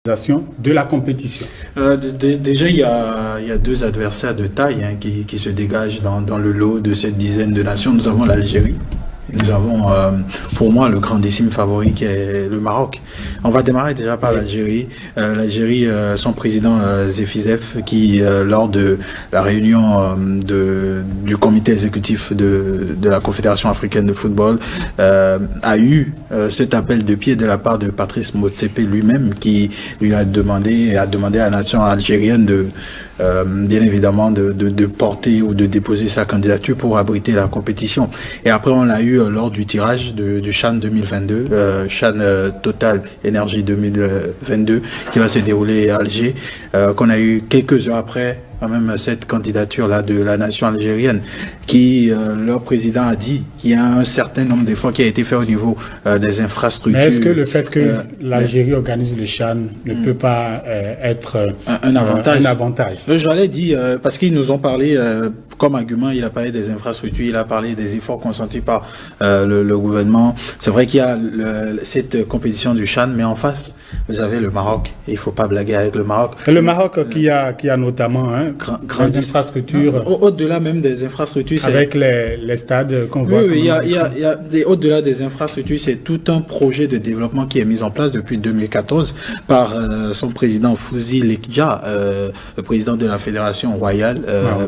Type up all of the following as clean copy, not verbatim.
de la compétition. Déjà, il y a deux adversaires de taille qui se dégagent dans le lot de cette dizaine de nations. Nous avons l'Algérie. Nous avons, pour moi, le grandissime favori qui est le Maroc. On va démarrer déjà par l'Algérie. L'Algérie, son président Zefizef, qui, lors de la réunion du comité exécutif de la Confédération africaine de football, a eu cet appel de pied de la part de Patrice Motsepe lui-même, qui lui a demandé à la nation algérienne bien évidemment de porter ou de déposer sa candidature pour abriter la compétition. Et après on l'a eu lors du tirage du CHAN 2022, CHAN Total Énergie 2022, qui va se dérouler à Alger, qu'on a eu quelques heures après quand même cette candidature-là de la nation algérienne, qui, leur président a dit qu'il y a un certain nombre d'efforts qui a été fait au niveau des infrastructures. Mais est-ce que le fait que l'Algérie organise le CHAN ne peut pas être un avantage? J'allais dire, parce qu'ils nous ont parlé, comme argument, il a parlé des infrastructures, il a parlé des efforts consentis par le gouvernement. C'est vrai qu'il y a cette compétition du CHAN, mais en face, vous avez le Maroc, et il ne faut pas blaguer avec le Maroc. Et le Maroc qui a notamment des infrastructures. Au-delà même des infrastructures. Avec les stades qu'on voit. Oui, au-delà des infrastructures, c'est tout un projet de développement qui est mis en place depuis 2014 par son président Fouzi Lekdja, le président de la Fédération royale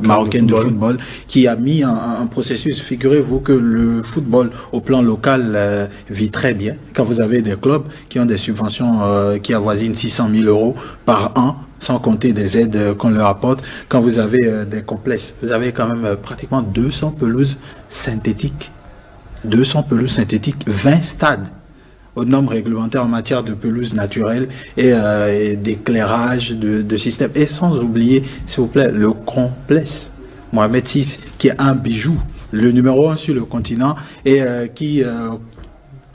marocaine de football, qui a mis un processus. Figurez-vous que le football au plan local vit très bien. Quand vous avez des clubs qui ont des subventions qui avoisinent 600 000 € par an, sans compter des aides qu'on leur apporte, quand vous avez des complexes, vous avez quand même pratiquement 200 pelouses synthétiques. 200 pelouses synthétiques, 20 stades aux normes réglementaires en matière de pelouse naturelle et d'éclairage, de système. Et sans oublier, s'il vous plaît, le complexe Mohamed VI, qui est un bijou, le numéro 1 sur le continent et qui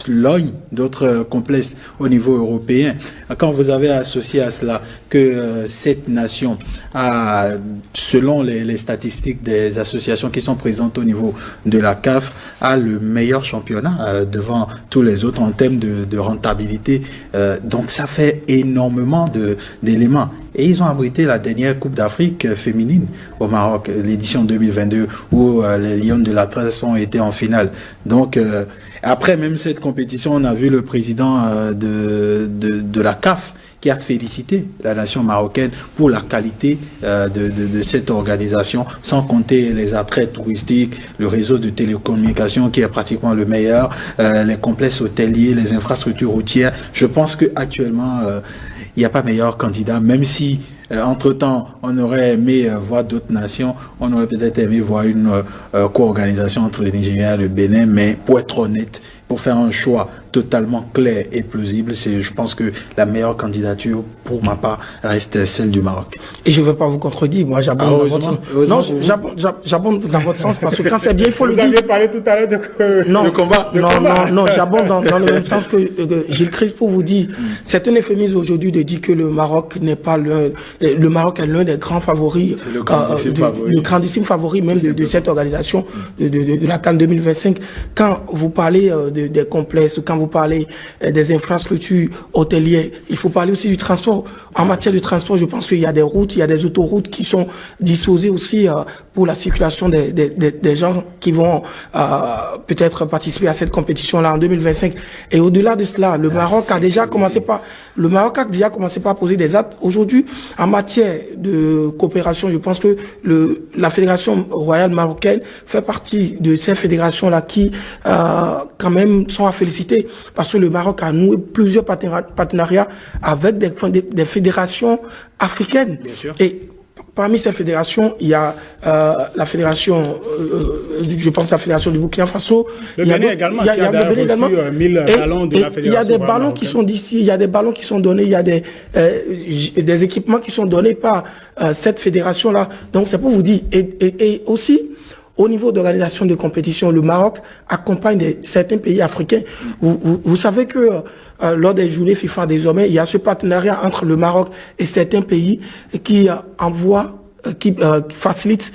logne d'autres complexes au niveau européen. Quand vous avez associé à cela que cette nation a, selon les statistiques des associations qui sont présentes au niveau de la CAF, a le meilleur championnat devant tous les autres en termes de rentabilité. Donc ça fait énormément d'éléments. Et ils ont abrité la dernière Coupe d'Afrique féminine au Maroc, l'édition 2022, où les Lions de l'Atlas ont été en finale. Donc, après même cette compétition, on a vu le président de la CAF qui a félicité la nation marocaine pour la qualité de cette organisation, sans compter les attraits touristiques, le réseau de télécommunications qui est pratiquement le meilleur, les complexes hôteliers, les infrastructures routières. Je pense qu'actuellement, il n'y a pas meilleur candidat, même si entre-temps, on aurait aimé voir d'autres nations, on aurait peut-être aimé voir une co-organisation entre le Nigeria et le Bénin, mais pour être honnête, pour faire un choix totalement clair et plausible, je pense que la meilleure candidature, pour ma part, reste celle du Maroc. Et je ne veux pas vous contredire, moi j'abonde dans votre sens. Non, j'abonde dans votre sens, parce que quand c'est bien, il faut le dire. Vous aviez parlé tout à l'heure de combat. Non, j'abonde dans le même sens que Gilles Christ pour vous dire. C'est un euphémisme aujourd'hui de dire que le Maroc n'est pas le Maroc est l'un des grands favoris, le grandissime favori même de cette organisation de la CAN 2025. Quand vous parlez des complexes, quand vous parlez des infrastructures hôtelières, il faut parler aussi du transport. En matière de transport, je pense qu'il y a des routes, il y a des autoroutes qui sont disposées aussi pour la circulation des gens qui vont peut-être participer à cette compétition-là en 2025. Et au-delà de cela, le Maroc a déjà commencé par poser des actes. Aujourd'hui, en matière de coopération, je pense que la Fédération royale marocaine fait partie de ces fédérations-là qui, quand même, sont à féliciter, parce que le Maroc a noué plusieurs partenariats avec des fédérations africaines. Bien sûr. Et parmi ces fédérations, il y a la fédération, je pense la fédération du Burkina Faso. Le Bénin également. Il y a le Bénin également. 1000 ballons de la fédération. Il y a des ballons qui sont d'ici, il y a des ballons qui sont donnés, il y a des équipements qui sont donnés par cette fédération-là. Donc c'est pour vous dire, et aussi, au niveau d'organisation de compétition, le Maroc accompagne certains pays africains. Vous savez que lors des journées FIFA désormais, il y a ce partenariat entre le Maroc et certains pays qui facilite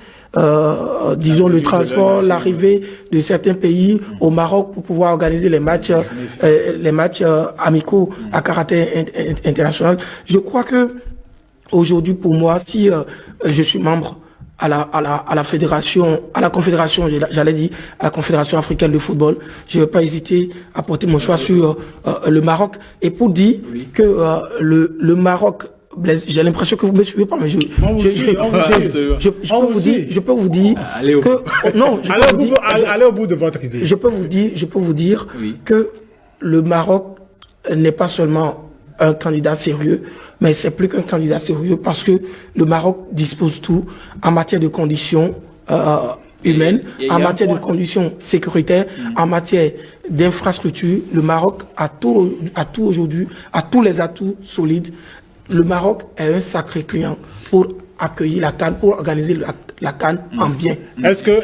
disons, le transport, l'arrivée de certains pays au Maroc pour pouvoir organiser les matchs amicaux à caractère international. Je crois que aujourd'hui, pour moi, si je suis membre à la fédération, à la confédération, j'allais dire, à la confédération africaine de football, je ne vais pas hésiter à porter mon choix sur le Maroc. Et pour dire que le Maroc, j'ai l'impression que vous me suivez pas, mais je peux vous dire que non, allez au bout de votre idée. Je peux vous dire que le Maroc n'est pas seulement un candidat sérieux, mais c'est plus qu'un candidat sérieux parce que le Maroc dispose tout en matière de conditions humaines, en matière de conditions sécuritaires, en matière d'infrastructures. Le Maroc a tout aujourd'hui, a tous les atouts solides. Le Maroc est un sacré client pour accueillir la CAN, pour organiser la CAN en bien. Est-ce que